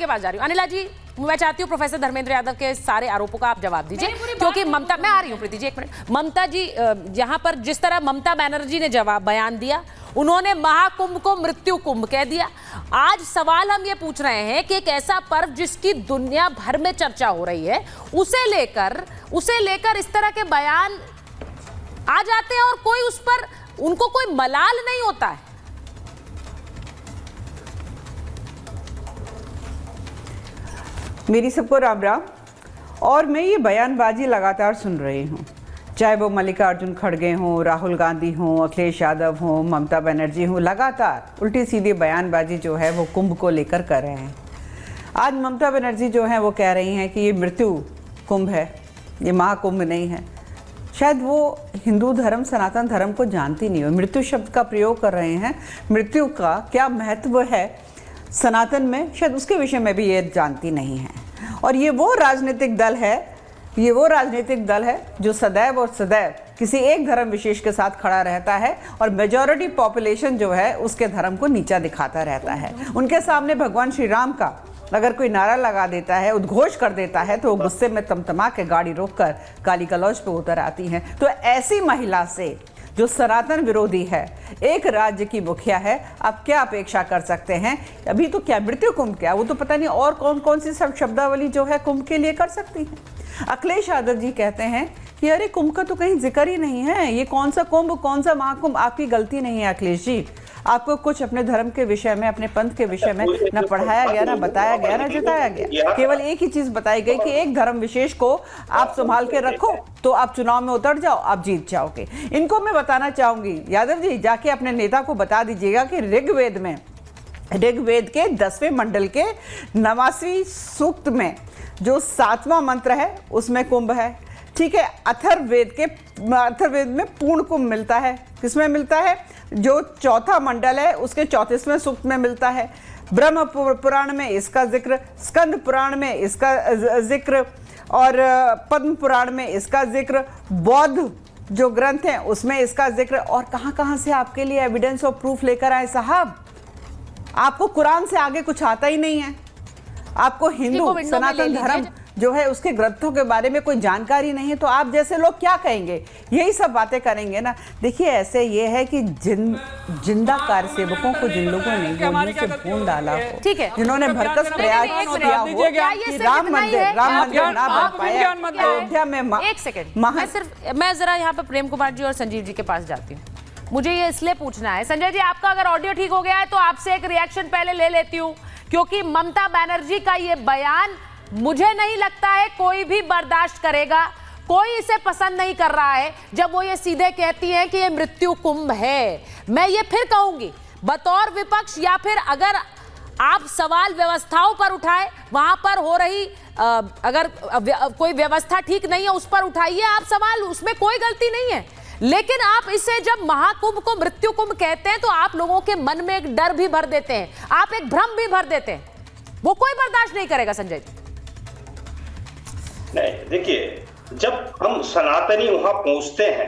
पास जा रही हूँ। अनिला जी, मैं चाहती हूँ प्रोफेसर धर्मेंद्र यादव के सारे आरोपों का आप जवाब दीजिए, क्योंकि ममता, मैं आ रही हूँ प्रीति जी, एक मिनट। ममता जी, यहाँ पर जिस तरह ममता बनर्जी ने जवाब बयान दिया, उन्होंने महाकुंभ को मृत्यु कुंभ कह दिया। आज सवाल हम ये पूछ रहे हैं कि एक ऐसा पर्व जिसकी दुनिया भर में चर्चा हो रही है, उसे लेकर इस तरह के बयान आ जाते हैं और कोई उस पर, उनको कोई मलाल नहीं होता है। मेरी सबको राम राम। और मैं ये बयानबाजी लगातार सुन रही हूँ, चाहे वो मल्लिकार्जुन खड़गे हों, राहुल गांधी हों, अखिलेश यादव हों, ममता बनर्जी हों, लगातार उल्टी सीधी बयानबाजी जो है वो कुंभ को लेकर कर रहे हैं। आज ममता बनर्जी जो है वो कह रही हैं कि ये मृत्यु कुंभ है, ये महाकुंभ नहीं है। शायद वो हिंदू धर्म, सनातन धर्म को जानती नहीं हो, मृत्यु शब्द का प्रयोग कर रहे हैं। मृत्यु का क्या महत्व है सनातन में, शायद उसके विषय में भी ये जानती नहीं है। और ये वो राजनीतिक दल है जो सदैव और सदैव किसी एक धर्म विशेष के साथ खड़ा रहता है और मेजॉरिटी पॉपुलेशन जो है उसके धर्म को नीचा दिखाता रहता है। उनके सामने भगवान श्री राम का अगर कोई नारा लगा देता है, उद्घोष कर देता है, तो वो गुस्से में तमतमा के गाड़ी रोककर गाली गलौज पे उतर आती हैं। तो ऐसी महिला से जो सनातन विरोधी है, एक राज्य की मुखिया है, आप क्या अपेक्षा कर सकते हैं? अभी तो क्या मृत्यु कुंभ, क्या वो तो पता नहीं और कौन कौन सी सब शब्दावली जो है कुंभ के लिए कर सकती है। अखिलेश यादव जी कहते हैं कि अरे कुंभ का तो कहीं जिक्र ही नहीं है, ये कौन सा कुंभ, कौन सा महाकुंभ। आपकी गलती नहीं है अखिलेश जी, आपको कुछ अपने धर्म के विषय में, अपने पंथ के विषय में ना पढ़ाया गया, ना बताया गया, ना जताया गया। केवल एक ही चीज बताई गई कि एक धर्म विशेष को आप संभाल के रखो तो आप चुनाव में उतर जाओ, आप जीत जाओगे। इनको मैं बताना चाहूंगी, यादव जी जाके अपने नेता को बता दीजिएगा कि ऋग्वेद के 10वें मंडल के 89वीं सूक्त में जो 7वां मंत्र है उसमें कुंभ है। ठीक है, अथर्ववेद में पूर्ण कुंभ मिलता है। किसमें मिलता है? जो चौथा मंडल है उसके 34वें सूक्त में मिलता है। ब्रह्म पुराण में इसका जिक्र, स्कंद पुराण में इसका जिक्र और पद्म पुराण में इसका जिक्र, बौद्ध जो ग्रंथ हैं उसमें इसका जिक्र। और कहाँ कहाँ से आपके लिए एविडेंस और प्रूफ लेकर आए साहब? आपको कुरान से आगे कुछ आता ही नहीं है। आपको हिंदू सनातन धर्म जो है उसके ग्रंथों के बारे में कोई जानकारी नहीं है, तो आप जैसे लोग क्या कहेंगे? यही सब बातें करेंगे ना। देखिए, ऐसे ये है कि जिंदा कार सेवकों को जिन लोगों ने गोलियों से भून डाला हो, ठीक है, जिन्होंने भरकस प्रयास किया हो कि राम मंदिर ना बन पाया अयोध्या में। एक सेकंड, मैं जरा यहाँ पे प्रेम कुमार जी और संजीव जी के पास जाती हूँ। मुझे ये इसलिए पूछना है, संजय जी आपका अगर ऑडियो ठीक हो गया है तो आपसे एक रिएक्शन पहले ले लेती हूँ, क्योंकि ममता बनर्जी का ये बयान मुझे नहीं लगता है कोई भी बर्दाश्त करेगा। कोई इसे पसंद नहीं कर रहा है जब वो ये सीधे कहती हैं कि ये मृत्यु कुंभ है। मैं ये फिर कहूंगी, बतौर विपक्ष या फिर अगर आप सवाल व्यवस्थाओं पर उठाए, वहां पर हो रही अगर कोई व्यवस्था ठीक नहीं है उस पर उठाइए आप सवाल, उसमें कोई गलती नहीं है। लेकिन आप इसे जब महाकुंभ को मृत्यु कुंभ कहते हैं तो आप लोगों के मन में एक डर भी भर देते हैं, आप एक भ्रम भी भर देते हैं। वो कोई बर्दाश्त नहीं करेगा। संजय जी नहीं, देखिए, जब हम सनातनी वहां पहुंचते हैं,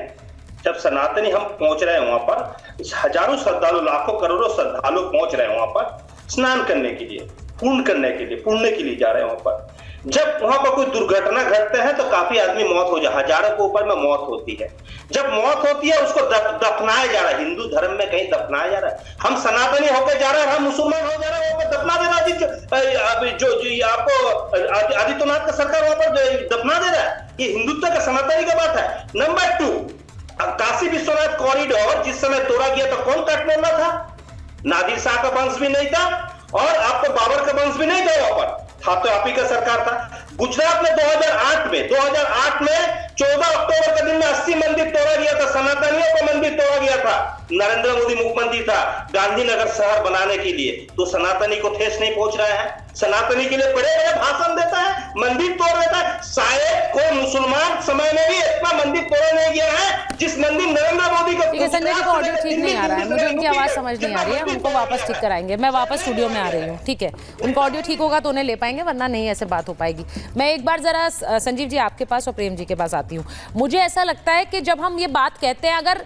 जब सनातनी हम पहुंच रहे हैं वहां पर, हजारों श्रद्धालु, लाखों करोड़ों श्रद्धालु पहुंच रहे हैं वहां पर स्नान करने के लिए, पुण्य के लिए जा रहे हैं वहां पर। जब वहां पर कोई दुर्घटना घटते हैं तो काफी आदमी मौत हो जाए, हजारों के ऊपर में मौत होती है। जब मौत होती है उसको दफनाया जा रहा है, हिंदू धर्म में कहीं दफनाया जा रहा है। हम सनातनी होकर जा रहे हैं, हम मुसलमान हो जा रहे हैं, वहां पर दफना देना जो आपको आदित्यनाथ का सरकार वहां पर दफना दे रहा है। ये हिंदुत्व का सनातनी का बात है। नंबर 2, काशी विश्वनाथ कॉरिडोर जिस समय तोड़ा गया तो कौन काटने वाला था? नादिर शाह का वंश भी नहीं था और आपको बाबर का वंश भी नहीं था, वहां पर था तो आप ही का सरकार था। गुजरात में 2008 में 14 अक्टूबर के दिन में 80 मंदिर तोड़ा गया था, सनातनियों का मंदिर तोड़ा गया था। नरेंद्र मोदी मुख्यमंत्री था गांधीनगर शहर बनाने के लिए, तो सनातनी को ठेस नहीं पहुंच रहा है। सनातनी के लिए बड़े बड़े भाषण देता है, मंदिर तोड़ देता है। शायद कोई मुसलमान समय में भी इतना मंदिर तोड़ा नहीं गया है जिस मंदिर नरेंद्र मोदी को। संजय जी को ऑडियो ठीक नहीं आ रहा है, मुझे उनकी आवाज समझ नहीं आ रही है, उनको वापस ठीक कराएंगे। मैं वापस स्टूडियो में आ रही हूँ, ठीक है? उनका ऑडियो ठीक होगा तो उन्हें ले पाएंगे, वरना नहीं ऐसे बात हो पाएगी। मैं एक बार जरा संजीव जी आपके पास और प्रेम जी के पास आती हूँ। मुझे ऐसा लगता है कि जब हम ये बात कहते हैं, अगर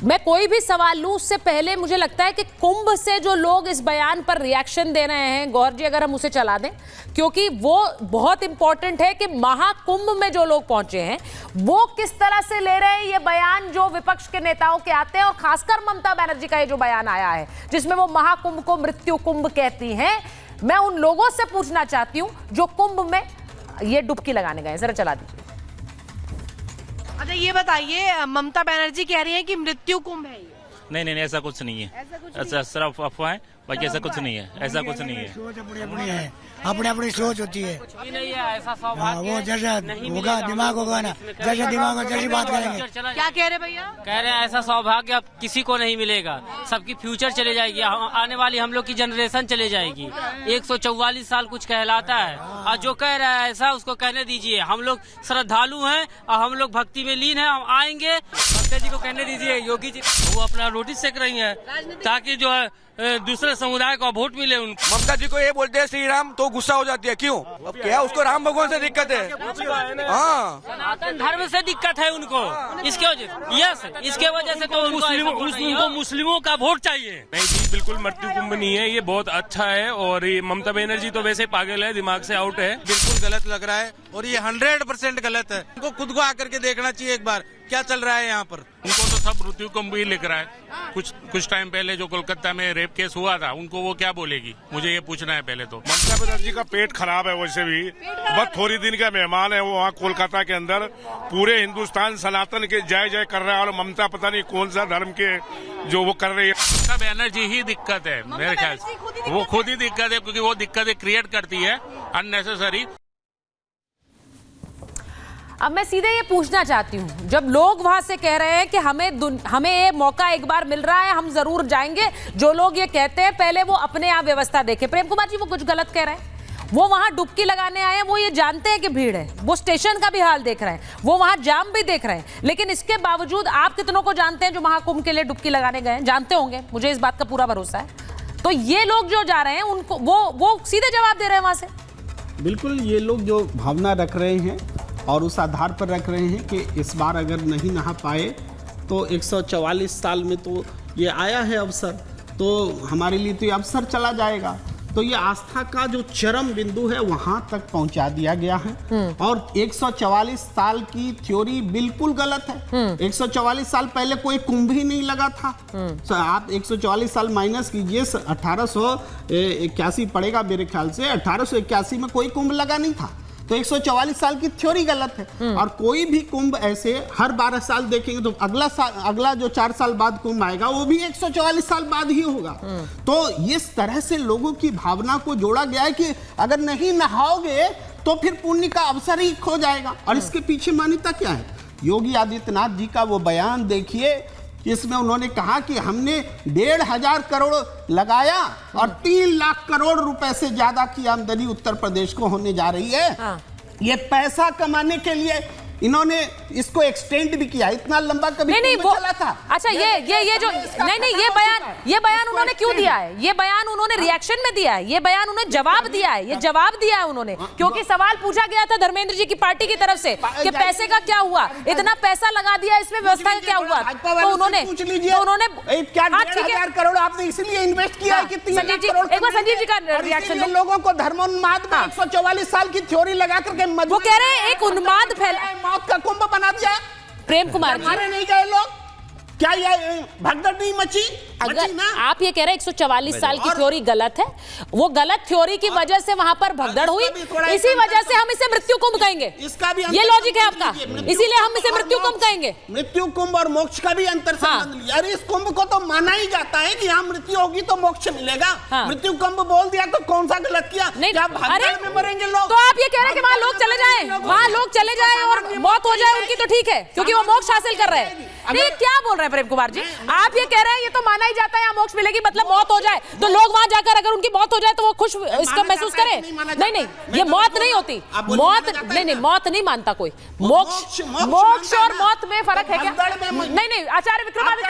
मैं कोई भी सवाल लूं उससे पहले मुझे लगता है कि कुंभ से जो लोग इस बयान पर रिएक्शन दे रहे हैं, गौर जी अगर हम उसे चला दें, क्योंकि वो बहुत इंपॉर्टेंट है कि महाकुंभ में जो लोग पहुंचे हैं वो किस तरह से ले रहे हैं ये बयान जो विपक्ष के नेताओं के आते हैं, और खासकर ममता बनर्जी का ये जो बयान आया है जिसमें वो महाकुंभ को मृत्यु कुंभ कहती हैं। मैं उन लोगों से पूछना चाहती हूं जो कुंभ में ये डुबकी लगाने गए, जरा चला दीजिए। अच्छा ये बताइए, ममता बनर्जी कह रही है कि मृत्यु कुंभ है ये। नहीं ऐसा कुछ नहीं है, ऐसा सिर्फ अफवाह है, बाकी ऐसा कुछ नहीं है, ऐसा कुछ नहीं है। सोच अपनी अपनी है, अपनी अपनी सोच होती है। नहीं है ऐसा वो जैसा होगा दिमाग होगा ना, जैसे दिमाग होगा जैसी बात करेंगे। क्या कह रहे भैया? कह रहे हैं ऐसा सौभाग्य अब किसी को नहीं मिलेगा, सबकी फ्यूचर चले जाएगी, आने वाली हम लोग की जनरेशन चले जाएगी। 144 साल कुछ कहलाता है, और जो कह रहा है ऐसा उसको कहने दीजिए। हम लोग श्रद्धालु हैं और हम लोग भक्ति में लीन हैं, हम आएंगे। ममता जी को कहने दीजिए, योगी जी वो अपना रोटी सेक रही है ताकि जो है दूसरे समुदाय को वोट मिले उनको। ममता जी को ये बोलते हैं श्री राम तो गुस्सा हो जाती है, क्यों? अब क्या उसको राम भगवान से दिक्कत है? हाँ, सनातन धर्म से दिक्कत है उनको, इसके वजह इसके वजह से तो उनको मुस्लिमों का वोट चाहिए। नहीं जी, बिल्कुल मृत्यु कुंभ नहीं है, ये बहुत अच्छा है। और ये ममता बनर्जी तो वैसे पागल है, दिमाग से आउट है। बिल्कुल गलत लग रहा है और ये 100% गलत है। उनको खुद को आकर के देखना चाहिए एक बार क्या चल रहा है यहाँ पर। उनको तो सब मृत्यु कुंभ ही लिख रहा है। कुछ टाइम पहले जो कोलकाता में रेप केस हुआ था, उनको वो क्या बोलेगी, मुझे ये पूछना है पहले तो। ममता बनर्जी का पेट खराब है, वैसे भी बस थोड़ी दिन का मेहमान है वो वहाँ कोलकाता के अंदर। पूरे हिंदुस्तान सनातन के जय जय कर रहा है और ममता पता नहीं कौन सा धर्म के जो वो कर रही है। ममता बनर्जी ही दिक्कत है मेरे ख्याल से, वो खुद ही दिक्कत है, क्योंकि वो दिक्कतें क्रिएट करती है अननेसेसरी। अब मैं सीधे ये पूछना चाहती हूँ, जब लोग वहां से कह रहे हैं कि हमें ये मौका एक बार मिल रहा है, हम जरूर जाएंगे, जो लोग ये कहते हैं पहले वो अपने आप व्यवस्था देखें। प्रेम कुमार जी वो कुछ गलत कह रहे हैं, वो वहां डुबकी लगाने आए हैं, वो ये जानते हैं कि भीड़ है, वो स्टेशन का भी हाल देख रहे हैं, वो वहां जाम भी देख रहे हैं, लेकिन इसके बावजूद आप कितनों को जानते हैं जो महाकुंभ के लिए डुबकी लगाने गए हैं? जानते होंगे, मुझे इस बात का पूरा भरोसा है। तो ये लोग जो जा रहे हैं उनको वो सीधे जवाब दे रहे हैं वहां से। बिल्कुल, ये लोग जो भावना रख रहे हैं और उस आधार पर रख रहे हैं कि इस बार अगर नहीं नहा पाए तो 144 साल में तो ये आया है अवसर, तो हमारे लिए तो ये अवसर चला जाएगा। तो ये आस्था का जो चरम बिंदु है वहां तक पहुंचा दिया गया है। और 144 साल की थ्योरी बिल्कुल गलत है। 144 साल पहले कोई कुंभ ही नहीं लगा था। तो आप 144 साल माइनस कीजिए, 1881 पड़ेगा मेरे ख्याल से। 1881 में कोई कुंभ लगा नहीं था, तो 144 साल की थ्योरी गलत है। और कोई भी कुंभ ऐसे हर 12 साल देखेंगे तो अगला जो 4 साल बाद कुंभ आएगा वो भी 144 साल बाद ही होगा। तो इस तरह से लोगों की भावना को जोड़ा गया है कि अगर नहीं नहाओगे तो फिर पुण्य का अवसर ही खो जाएगा। और इसके पीछे मान्यता क्या है? योगी आदित्यनाथ जी का वो बयान देखिए, इसमें उन्होंने कहा कि हमने 1,500 करोड़ लगाया और 3 लाख करोड़ रुपए से ज्यादा की आमदनी उत्तर प्रदेश को होने जा रही है। हाँ। ये पैसा कमाने के लिए इन्होंने इसको एक्सटेंड भी किया, इतना लंबा कभी नहीं वो चला था। अच्छा ये जो नहीं ये बयान उन्होंने क्यों दिया है? ये बयान उन्होंने रिएक्शन में दिया है, ये बयान उन्होंने जवाब दिया है, ये जवाब दिया है उन्होंने, क्योंकि सवाल पूछा गया था धर्मेंद्र जी की पार्टी की तरफ से कि पैसे का क्या हुआ, इतना पैसा लगा दिया, इसमें व्यवस्था का क्या हुआ? तो उन्होंने क्या 1,500 करोड़ आपने इसलिए इन्वेस्ट किया है कि 3 लाख करोड़? एक बार संजीव जी का रिएक्शन। लोगों को धर्मोन्माद में 144 साल की थ्योरी लगा करके वो कह रहे हैं एक उन्माद फैला, मौत का कुंभ बना दिया। प्रेम कुमार जी, मारे नहीं गए लोग, क्या ये भगदड़ नहीं मची? अगर आप ये कह रहे हैं 144 साल की थ्योरी गलत है, वो गलत थ्योरी की वजह से वहां पर भगदड़ हुई, इसी वजह से हम इसे मृत्यु कुंभ कहेंगे। इसका भी ये लॉजिक है आपका, इसीलिए हम इसे मृत्यु कुंभ कहेंगे। मृत्यु कुंभ और मोक्ष का भी अंतर संबंध लिया। अरे इस कुंभ को तो माना ही जाता है कि यहाँ मृत्यु होगी तो मोक्ष मिलेगा। मृत्यु कुंभ बोल दिया तो कौन सा गलत किया? अरे में मरेंगे लोग। तो आप ये कह रहे हैं कि वहां लोग चले जाएं, वहां लोग चले जाएं और मौत हो जाए उनकी, तो ठीक है क्योंकि वो मोक्ष हासिल कर रहे हैं। नहीं, क्या बोल रहे हैं प्रेम कुमार जी? आप ये कह रहे हैं ये तो माना ही जाता है, यहाँ मोक्ष मिलेगी, मतलब मौत हो जाए तो लोग वहां जाकर अगर उनकी मौत हो जाए तो वो खुश इसका महसूस करें। नहीं, ये मौत नहीं होती, मौत नहीं, मौत नहीं मानता कोई। मोक्ष और मौत में फर्क है क्या? नहीं, आचार्य विक्रमादित्य